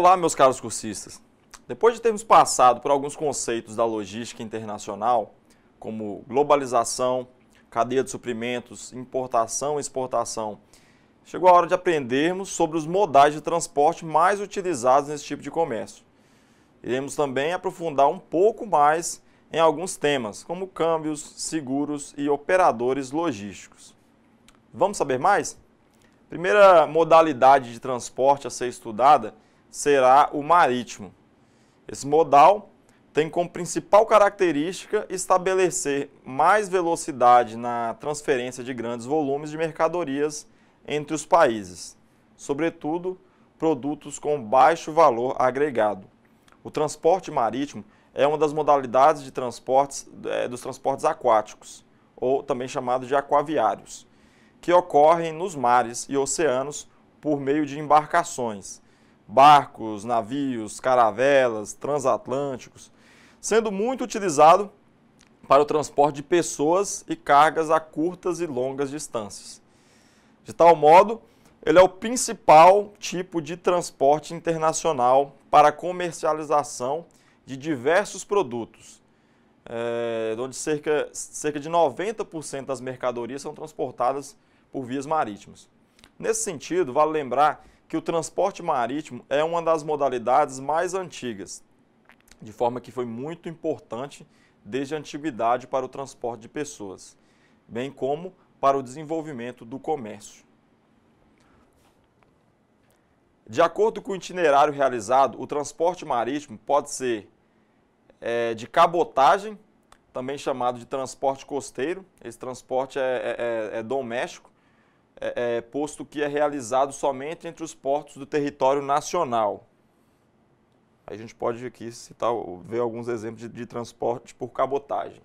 Olá, meus caros cursistas. Depois de termos passado por alguns conceitos da logística internacional, como globalização, cadeia de suprimentos, importação e exportação, chegou a hora de aprendermos sobre os modais de transporte mais utilizados nesse tipo de comércio. Iremos também aprofundar um pouco mais em alguns temas, como câmbios, seguros e operadores logísticos. Vamos saber mais? A primeira modalidade de transporte a ser estudada será o marítimo. Esse modal tem como principal característica estabelecer mais velocidade na transferência de grandes volumes de mercadorias entre os países, sobretudo produtos com baixo valor agregado. O transporte marítimo é uma das modalidades de transportes dos transportes aquáticos, ou também chamados de aquaviários, que ocorrem nos mares e oceanos por meio de embarcações, barcos, navios, caravelas, transatlânticos, sendo muito utilizado para o transporte de pessoas e cargas a curtas e longas distâncias. De tal modo, ele é o principal tipo de transporte internacional para comercialização de diversos produtos, onde cerca de 90% das mercadorias são transportadas por vias marítimas. Nesse sentido, vale lembrar que o transporte marítimo é uma das modalidades mais antigas, de forma que foi muito importante desde a antiguidade para o transporte de pessoas, bem como para o desenvolvimento do comércio. De acordo com o itinerário realizado, o transporte marítimo pode ser de cabotagem, também chamado de transporte costeiro. Esse transporte é doméstico, posto que é realizado somente entre os portos do território nacional. Aí a gente pode aqui ver alguns exemplos de transporte por cabotagem.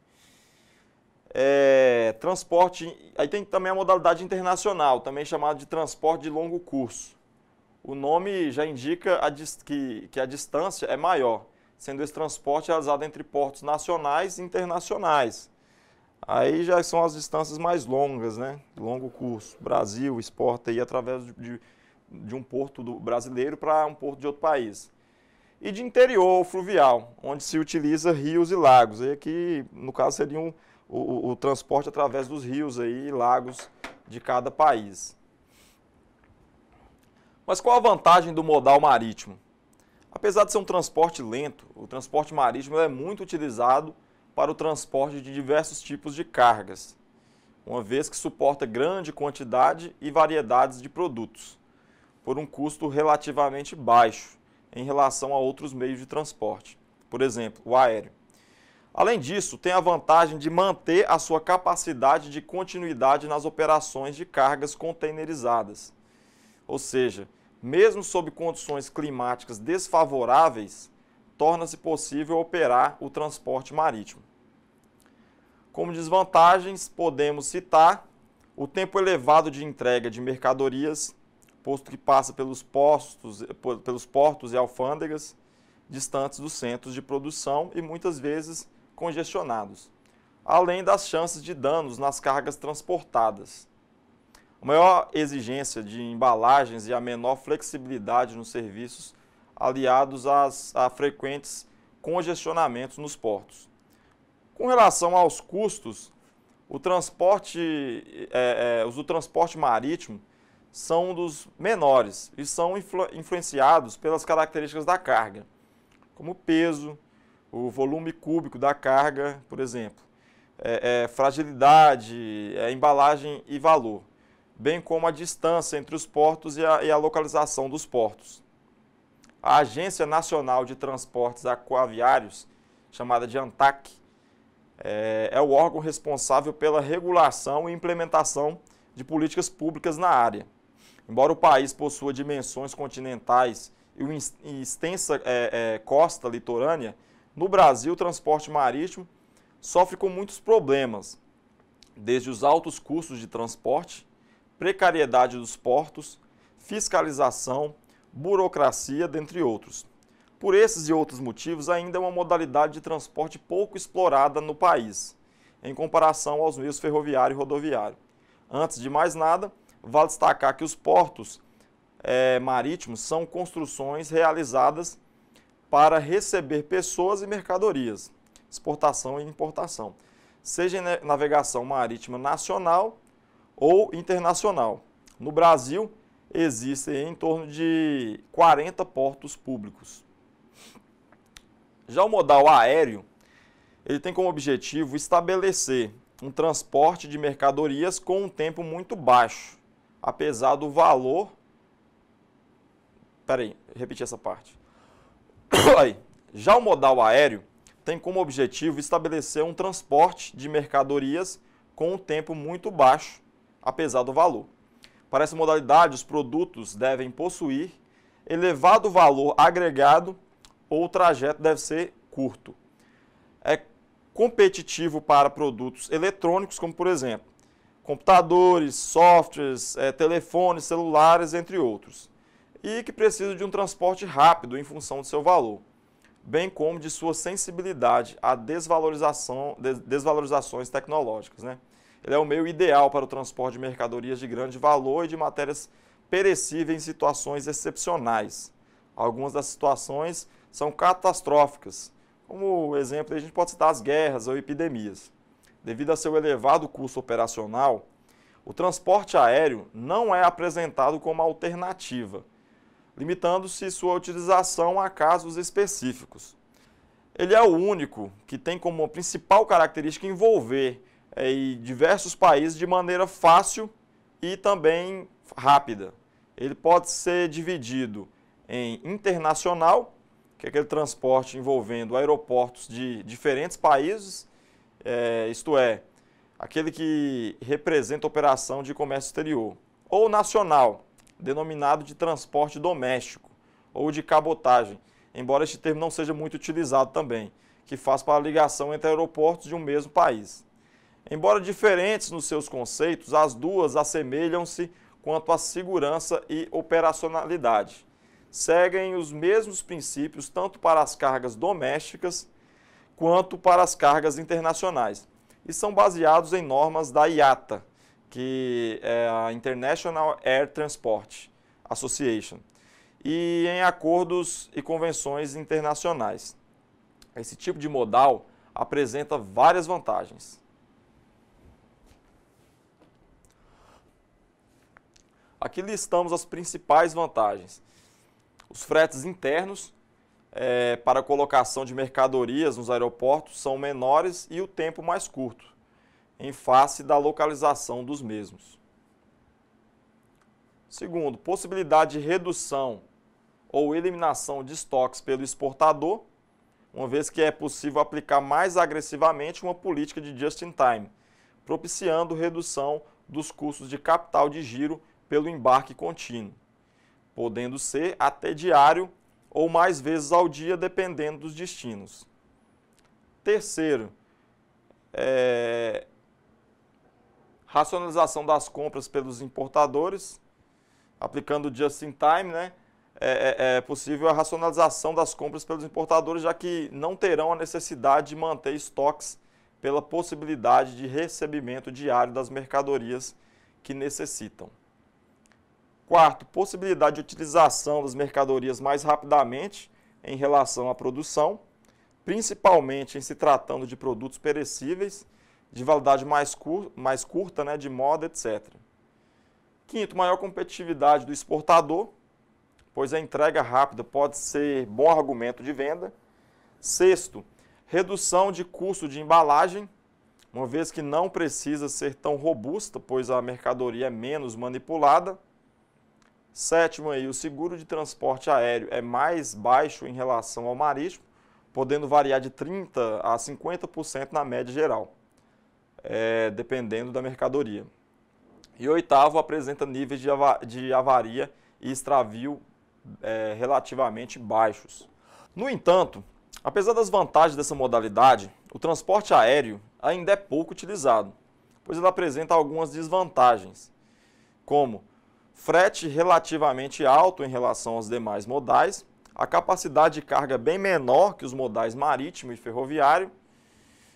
Aí tem também a modalidade internacional, também chamada de transporte de longo curso. O nome já indica que a distância é maior, sendo esse transporte realizado entre portos nacionais e internacionais. Aí já são as distâncias mais longas, né? Longo curso. O Brasil exporta aí através de um porto brasileiro para um porto de outro país. E de interior fluvial, onde se utiliza rios e lagos. E aqui, no caso, seria o transporte através dos rios e lagos de cada país. Mas qual a vantagem do modal marítimo? Apesar de ser um transporte lento, o transporte marítimo é muito utilizado para o transporte de diversos tipos de cargas, uma vez que suporta grande quantidade e variedades de produtos, por um custo relativamente baixo em relação a outros meios de transporte, por exemplo, o aéreo. Além disso, tem a vantagem de manter a sua capacidade de continuidade nas operações de cargas containerizadas, ou seja, mesmo sob condições climáticas desfavoráveis, torna-se possível operar o transporte marítimo. Como desvantagens, podemos citar o tempo elevado de entrega de mercadorias, posto que passa pelos portos e alfândegas distantes dos centros de produção e muitas vezes congestionados, além das chances de danos nas cargas transportadas. A maior exigência de embalagens e a menor flexibilidade nos serviços, aliados a frequentes congestionamentos nos portos. Com relação aos custos, os do transporte marítimo são dos menores e são influenciados pelas características da carga, como o peso, o volume cúbico da carga, por exemplo, fragilidade, embalagem e valor, bem como a distância entre os portos e a localização dos portos. A Agência Nacional de Transportes Aquaviários, chamada de ANTAQ, é o órgão responsável pela regulação e implementação de políticas públicas na área. Embora o país possua dimensões continentais e uma extensa costa litorânea, no Brasil o transporte marítimo sofre com muitos problemas, desde os altos custos de transporte, precariedade dos portos, fiscalização, burocracia, dentre outros. Por esses e outros motivos, ainda é uma modalidade de transporte pouco explorada no país, em comparação aos meios ferroviário e rodoviário. Antes de mais nada, vale destacar que os portos marítimos são construções realizadas para receber pessoas e mercadorias, exportação e importação, seja em navegação marítima nacional ou internacional. No Brasil, existem em torno de 40 portos públicos. Já o modal aéreo, ele tem como objetivo estabelecer um transporte de mercadorias com um tempo muito baixo, apesar do valor... Peraí, repetir essa parte. Aí. Já o modal aéreo tem como objetivo estabelecer um transporte de mercadorias com um tempo muito baixo, apesar do valor. Para essa modalidade, os produtos devem possuir elevado valor agregado ou o trajeto deve ser curto. É competitivo para produtos eletrônicos, como por exemplo, computadores, softwares, telefones, celulares, entre outros, e que precisam de um transporte rápido em função de seu valor, bem como de sua sensibilidade a desvalorizações tecnológicas, né? Ele é o meio ideal para o transporte de mercadorias de grande valor e de matérias perecíveis em situações excepcionais. Algumas das situações são catastróficas, como exemplo a gente pode citar as guerras ou epidemias. Devido a seu elevado custo operacional, o transporte aéreo não é apresentado como alternativa, limitando-se sua utilização a casos específicos. Ele é o único que tem como principal característica envolver em diversos países de maneira fácil e também rápida. Ele pode ser dividido em internacional, que é aquele transporte envolvendo aeroportos de diferentes países, isto é, aquele que representa operação de comércio exterior, ou nacional, denominado de transporte doméstico ou de cabotagem, embora este termo não seja muito utilizado também, que faz para a ligação entre aeroportos de um mesmo país. Embora diferentes nos seus conceitos, as duas assemelham-se quanto à segurança e operacionalidade. Seguem os mesmos princípios tanto para as cargas domésticas quanto para as cargas internacionais e são baseados em normas da IATA, que é a International Air Transport Association, e em acordos e convenções internacionais. Esse tipo de modal apresenta várias vantagens. Aqui listamos as principais vantagens. Os fretes internos para a colocação de mercadorias nos aeroportos são menores e o tempo mais curto, em face da localização dos mesmos. Segundo, possibilidade de redução ou eliminação de estoques pelo exportador, uma vez que é possível aplicar mais agressivamente uma política de just-in-time, propiciando redução dos custos de capital de giro pelo embarque contínuo, podendo ser até diário ou mais vezes ao dia, dependendo dos destinos. Terceiro, racionalização das compras pelos importadores, aplicando o just-in-time, né? É possível a racionalização das compras pelos importadores, já que não terão a necessidade de manter estoques pela possibilidade de recebimento diário das mercadorias que necessitam. Quarto, possibilidade de utilização das mercadorias mais rapidamente em relação à produção, principalmente em se tratando de produtos perecíveis, de validade mais curta, né, de moda, etc. Quinto, maior competitividade do exportador, pois a entrega rápida pode ser bom argumento de venda. Sexto, redução de custo de embalagem, uma vez que não precisa ser tão robusta, pois a mercadoria é menos manipulada. Sétimo, o seguro de transporte aéreo é mais baixo em relação ao marítimo, podendo variar de 30% a 50% na média geral, dependendo da mercadoria. E oitavo, apresenta níveis de avaria e extravio relativamente baixos. No entanto, apesar das vantagens dessa modalidade, o transporte aéreo ainda é pouco utilizado, pois ele apresenta algumas desvantagens, como frete relativamente alto em relação aos demais modais, a capacidade de carga bem menor que os modais marítimo e ferroviário,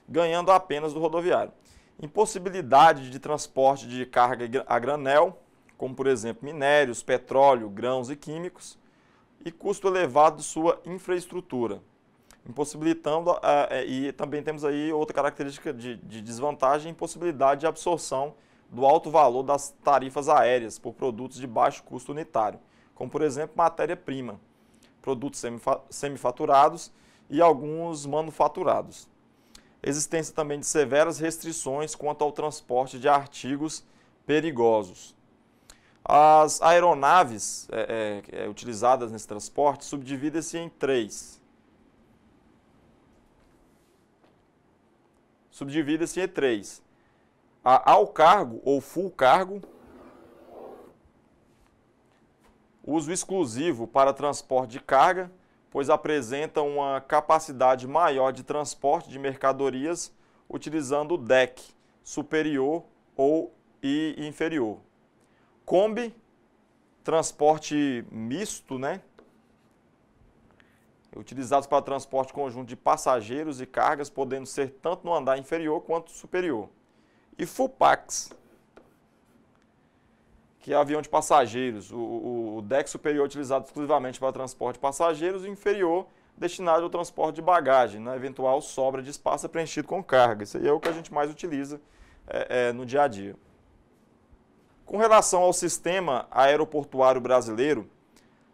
ganhando apenas do rodoviário. Impossibilidade de transporte de carga a granel, como por exemplo minérios, petróleo, grãos e químicos, e custo elevado de sua infraestrutura, impossibilitando, e também temos aí outra característica de desvantagem, impossibilidade de absorção do alto valor das tarifas aéreas por produtos de baixo custo unitário, como por exemplo matéria-prima, produtos semifaturados e alguns manufaturados. Existência também de severas restrições quanto ao transporte de artigos perigosos. As aeronaves utilizadas nesse transporte subdividem-se em três. A ao cargo ou full cargo, uso exclusivo para transporte de carga, pois apresenta uma capacidade maior de transporte de mercadorias utilizando o deck superior e inferior. Kombi, transporte misto, utilizados para transporte conjunto de passageiros e cargas, podendo ser tanto no andar inferior quanto superior. E Fullpacks, que é avião de passageiros, o deck superior utilizado exclusivamente para transporte de passageiros e o inferior destinado ao transporte de bagagem, na eventual sobra de espaço preenchido com carga. Isso aí é o que a gente mais utiliza no dia a dia. Com relação ao sistema aeroportuário brasileiro,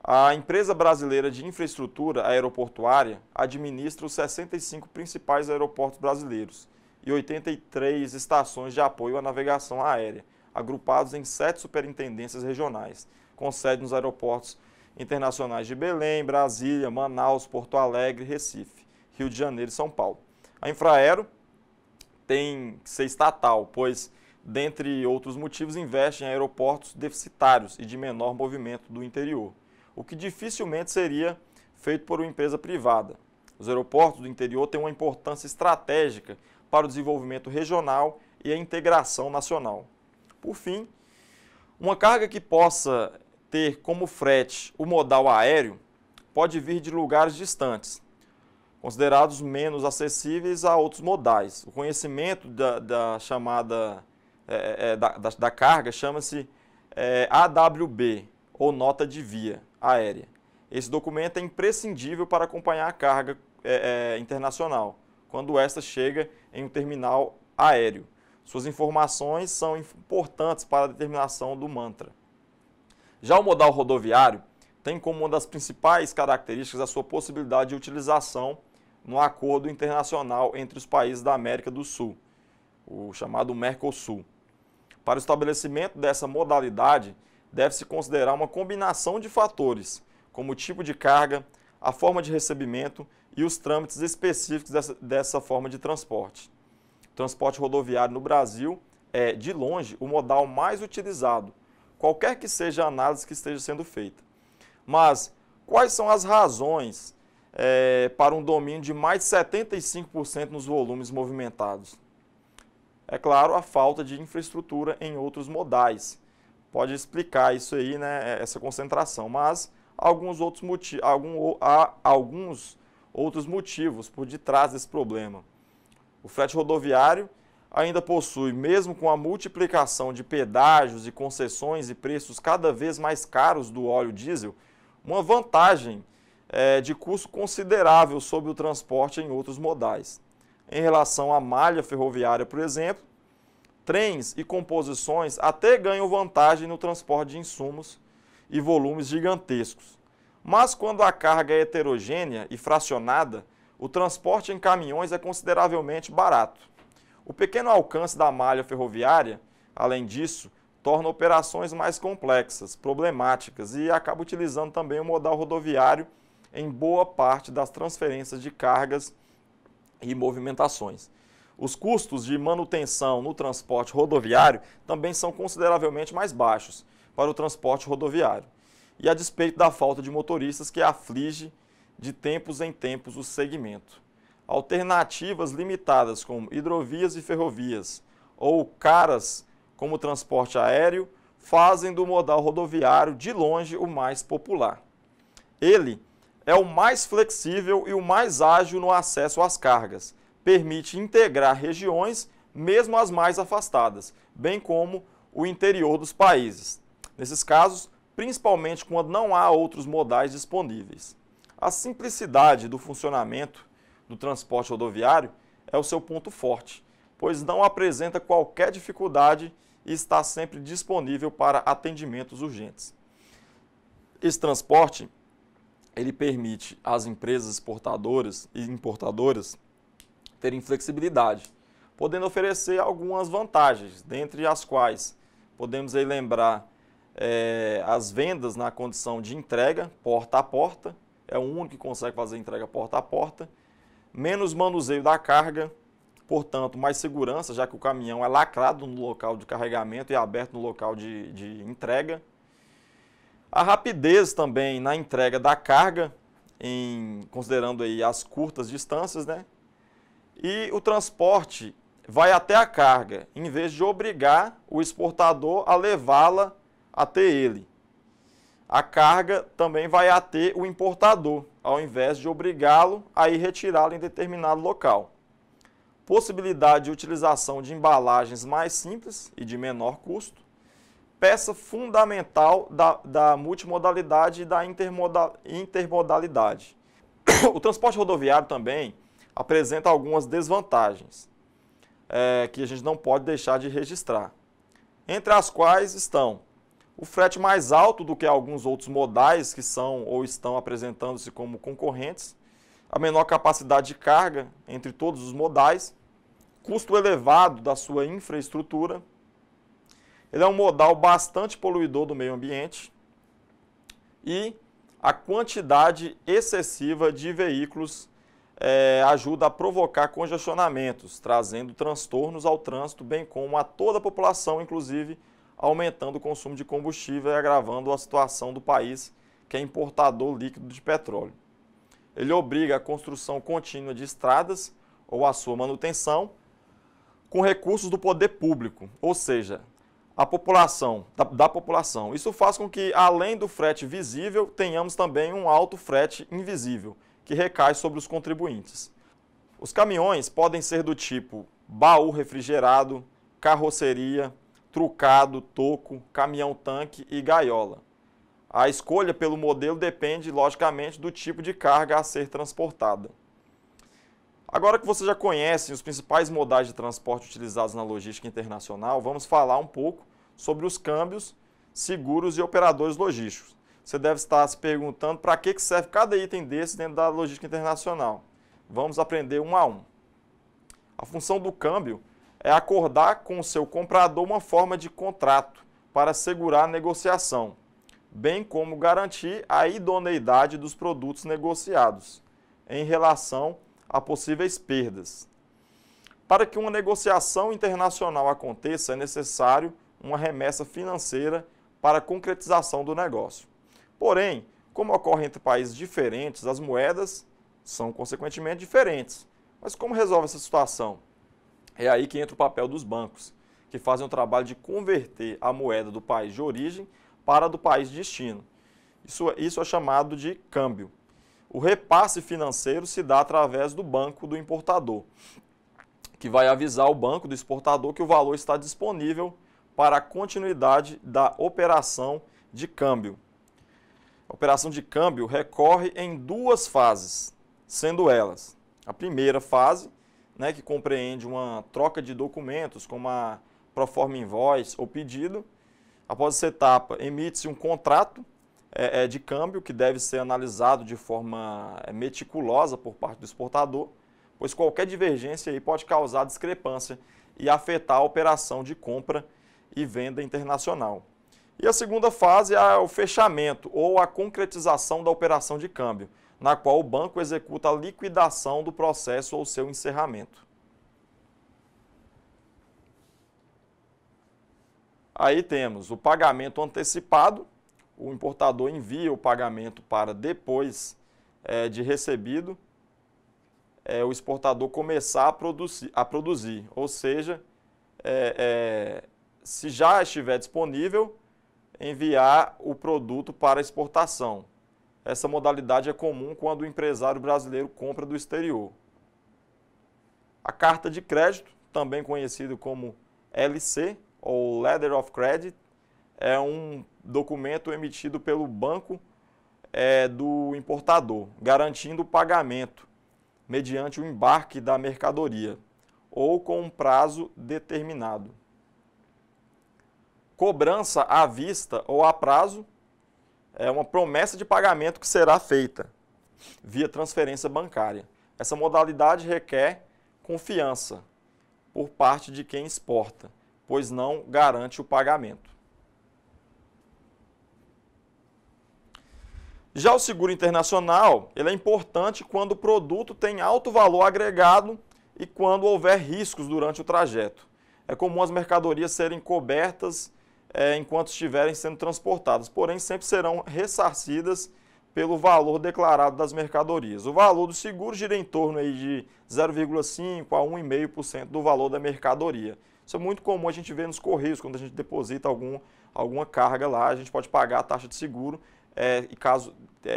a Empresa Brasileira de Infraestrutura Aeroportuária administra os 65 principais aeroportos brasileiros e 83 estações de apoio à navegação aérea, agrupados em 7 superintendências regionais, com sede nos aeroportos internacionais de Belém, Brasília, Manaus, Porto Alegre, Recife, Rio de Janeiro e São Paulo. A Infraero tem que ser estatal, pois, dentre outros motivos, investe em aeroportos deficitários e de menor movimento do interior, o que dificilmente seria feito por uma empresa privada. Os aeroportos do interior têm uma importância estratégica para o desenvolvimento regional e a integração nacional. Por fim, uma carga que possa ter como frete o modal aéreo pode vir de lugares distantes, considerados menos acessíveis a outros modais. O conhecimento da carga chama-se AWB, ou Nota de Via Aérea. Esse documento é imprescindível para acompanhar a carga internacional, quando esta chega em um terminal aéreo. Suas informações são importantes para a determinação do mantra. Já o modal rodoviário tem como uma das principais características a sua possibilidade de utilização no acordo internacional entre os países da América do Sul, o chamado Mercosul. Para o estabelecimento dessa modalidade, deve-se considerar uma combinação de fatores, como o tipo de carga, a forma de recebimento e os trâmites específicos dessa forma de transporte. O transporte rodoviário no Brasil é, de longe, o modal mais utilizado, qualquer que seja a análise que esteja sendo feita. Mas quais são as razões para um domínio de mais de 75% nos volumes movimentados? É claro, a falta de infraestrutura em outros modais. Pode explicar isso aí, essa concentração, mas há alguns outros motivos por detrás desse problema. O frete rodoviário ainda possui, mesmo com a multiplicação de pedágios e concessões e preços cada vez mais caros do óleo diesel, uma vantagem de custo considerável sobre o transporte em outros modais. Em relação à malha ferroviária, por exemplo, trens e composições até ganham vantagem no transporte de insumos e volumes gigantescos. Mas quando a carga é heterogênea e fracionada, o transporte em caminhões é consideravelmente barato. O pequeno alcance da malha ferroviária, além disso, torna operações mais complexas, problemáticas e acaba utilizando também o modal rodoviário em boa parte das transferências de cargas e movimentações. Os custos de manutenção no transporte rodoviário também são consideravelmente mais baixos para o transporte rodoviário, e a despeito da falta de motoristas que aflige de tempos em tempos o segmento. Alternativas limitadas como hidrovias e ferrovias ou caras como o transporte aéreo fazem do modal rodoviário de longe o mais popular. Ele é o mais flexível e o mais ágil no acesso às cargas, permite integrar regiões, mesmo as mais afastadas, bem como o interior dos países. Nesses casos, principalmente quando não há outros modais disponíveis. A simplicidade do funcionamento do transporte rodoviário é o seu ponto forte, pois não apresenta qualquer dificuldade e está sempre disponível para atendimentos urgentes. Esse transporte ele permite às empresas exportadoras e importadoras terem flexibilidade, podendo oferecer algumas vantagens, dentre as quais podemos aí lembrar as vendas na condição de entrega porta a porta, é o único que consegue fazer entrega porta a porta, menos manuseio da carga, portanto, mais segurança, já que o caminhão é lacrado no local de carregamento e aberto no local de entrega. A rapidez também na entrega da carga, considerando aí as curtas distâncias, né? E o transporte vai até a carga, em vez de obrigar o exportador a levá-la até ele. A carga também vai até o importador, ao invés de obrigá-lo a ir retirá-la em determinado local. Possibilidade de utilização de embalagens mais simples e de menor custo. Peça fundamental da multimodalidade e da intermodalidade. O transporte rodoviário também apresenta algumas desvantagens que a gente não pode deixar de registrar, entre as quais estão o frete mais alto do que alguns outros modais que são ou estão apresentando-se como concorrentes, a menor capacidade de carga entre todos os modais, custo elevado da sua infraestrutura. Ele é um modal bastante poluidor do meio ambiente e a quantidade excessiva de veículos ajuda a provocar congestionamentos, trazendo transtornos ao trânsito, bem como a toda a população, inclusive aumentando o consumo de combustível e agravando a situação do país, que é importador líquido de petróleo. Ele obriga a construção contínua de estradas ou a sua manutenção com recursos do poder público, ou seja, a população, da população. Isso faz com que, além do frete visível, tenhamos também um alto frete invisível, que recai sobre os contribuintes. Os caminhões podem ser do tipo baú refrigerado, carroceria, trucado, toco, caminhão-tanque e gaiola. A escolha pelo modelo depende, logicamente, do tipo de carga a ser transportada. Agora que você já conhece os principais modais de transporte utilizados na logística internacional, vamos falar um pouco sobre os câmbios, seguros e operadores logísticos. Você deve estar se perguntando para que serve cada item desse dentro da logística internacional. Vamos aprender um a um. A função do câmbio é acordar com o seu comprador uma forma de contrato para assegurar a negociação, bem como garantir a idoneidade dos produtos negociados em relação a possíveis perdas. Para que uma negociação internacional aconteça, é necessário uma remessa financeira para a concretização do negócio. Porém, como ocorre entre países diferentes, as moedas são consequentemente diferentes. Mas como resolve essa situação? É aí que entra o papel dos bancos, que fazem o trabalho de converter a moeda do país de origem para a do país de destino. Isso é chamado de câmbio. O repasse financeiro se dá através do banco do importador, que vai avisar o banco do exportador que o valor está disponível para a continuidade da operação de câmbio. A operação de câmbio recorre em duas fases, sendo elas a primeira fase, que compreende uma troca de documentos, como a proforma invoice ou pedido. Após essa etapa, emite-se um contrato de câmbio que deve ser analisado de forma meticulosa por parte do exportador, pois qualquer divergência aí pode causar discrepância e afetar a operação de compra e venda internacional. E a segunda fase é o fechamento ou a concretização da operação de câmbio, na qual o banco executa a liquidação do processo ou seu encerramento. Aí temos o pagamento antecipado, o importador envia o pagamento para depois de recebido, o exportador começar a produzir, ou seja, se já estiver disponível, enviar o produto para exportação. Essa modalidade é comum quando o empresário brasileiro compra do exterior. A carta de crédito, também conhecido como LC, ou Letter of Credit, é um documento emitido pelo banco do importador, garantindo o pagamento mediante o embarque da mercadoria ou com um prazo determinado. Cobrança à vista ou a prazo é uma promessa de pagamento que será feita via transferência bancária. Essa modalidade requer confiança por parte de quem exporta, pois não garante o pagamento. Já o seguro internacional, ele é importante quando o produto tem alto valor agregado e quando houver riscos durante o trajeto. É comum as mercadorias serem cobertas enquanto estiverem sendo transportadas, porém sempre serão ressarcidas pelo valor declarado das mercadorias. O valor do seguro gira em torno aí de 0,5% a 1,5% do valor da mercadoria. Isso é muito comum a gente ver nos correios, quando a gente deposita alguma carga lá, a gente pode pagar a taxa de seguro e caso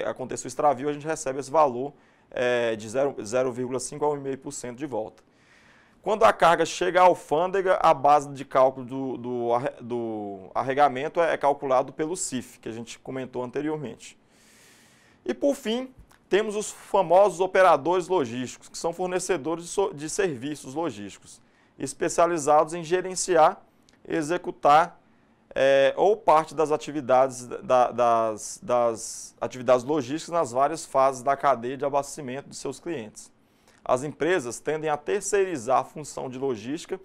aconteça o extravio, a gente recebe esse valor de 0,5% a 1,5% de volta. Quando a carga chega à alfândega, a base de cálculo do arregamento é calculado pelo CIF, que a gente comentou anteriormente. E por fim, temos os famosos operadores logísticos, que são fornecedores de serviços logísticos, especializados em gerenciar, executar ou parte das atividades, das atividades logísticas nas várias fases da cadeia de abastecimento de seus clientes. As empresas tendem a terceirizar a função de logística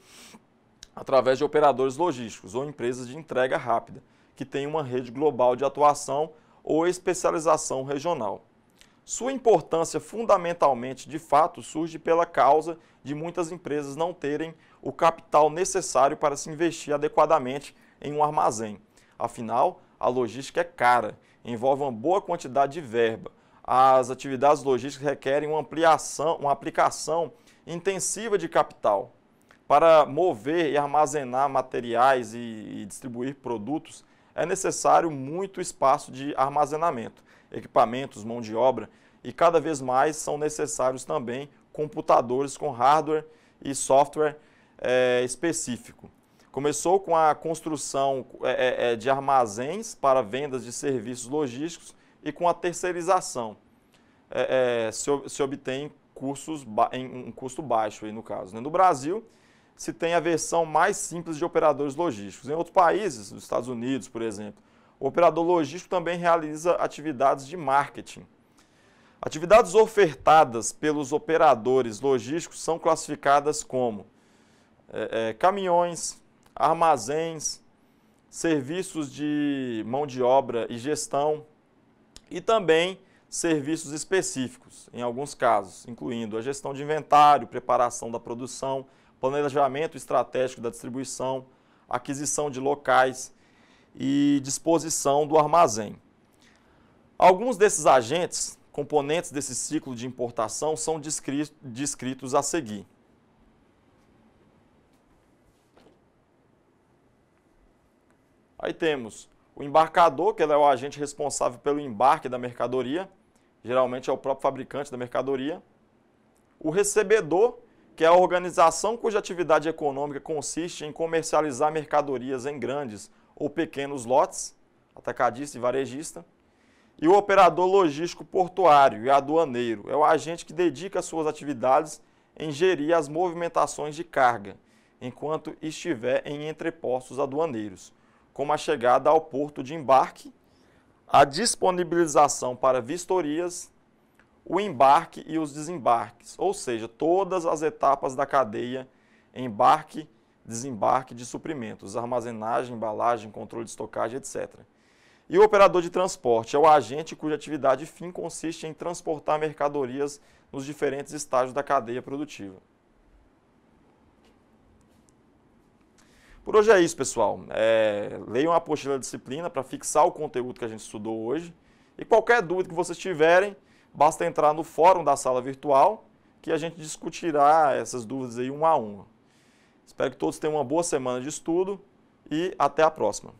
através de operadores logísticos ou empresas de entrega rápida, que têm uma rede global de atuação ou especialização regional. Sua importância fundamentalmente, de fato, surge pela causa de muitas empresas não terem o capital necessário para se investir adequadamente em um armazém. Afinal, a logística é cara, envolve uma boa quantidade de verba. As atividades logísticas requerem uma aplicação intensiva de capital. Para mover e armazenar materiais e distribuir produtos, é necessário muito espaço de armazenamento, equipamentos, mão de obra e cada vez mais são necessários também computadores com hardware e software específico. Começou com a construção de armazéns para vendas de serviços logísticos e com a terceirização se obtém um custo baixo, aí no caso. No Brasil, se tem a versão mais simples de operadores logísticos. Em outros países, nos Estados Unidos, por exemplo, o operador logístico também realiza atividades de marketing. Atividades ofertadas pelos operadores logísticos são classificadas como caminhões, armazéns, serviços de mão de obra e gestão e também serviços específicos, em alguns casos, incluindo a gestão de inventário, preparação da produção, planejamento estratégico da distribuição, aquisição de locais e disposição do armazém. Alguns desses agentes, componentes desse ciclo de importação, são descritos a seguir. Aí temos o embarcador, que ele é o agente responsável pelo embarque da mercadoria, geralmente é o próprio fabricante da mercadoria. O recebedor, que é a organização cuja atividade econômica consiste em comercializar mercadorias em grandes ou pequenos lotes, atacadista e varejista. E o operador logístico portuário e aduaneiro, é o agente que dedica suas atividades em gerir as movimentações de carga, enquanto estiver em entrepostos aduaneiros, como a chegada ao porto de embarque, a disponibilização para vistorias, o embarque e os desembarques, ou seja, todas as etapas da cadeia, embarque, desembarque de suprimentos, armazenagem, embalagem, controle de estocagem, etc. E o operador de transporte é o agente cuja atividade fim consiste em transportar mercadorias nos diferentes estágios da cadeia produtiva. Por hoje é isso, pessoal. Leiam a apostila da disciplina para fixar o conteúdo que a gente estudou hoje. E qualquer dúvida que vocês tiverem, basta entrar no fórum da sala virtual que a gente discutirá essas dúvidas aí uma a uma. Espero que todos tenham uma boa semana de estudo e até a próxima.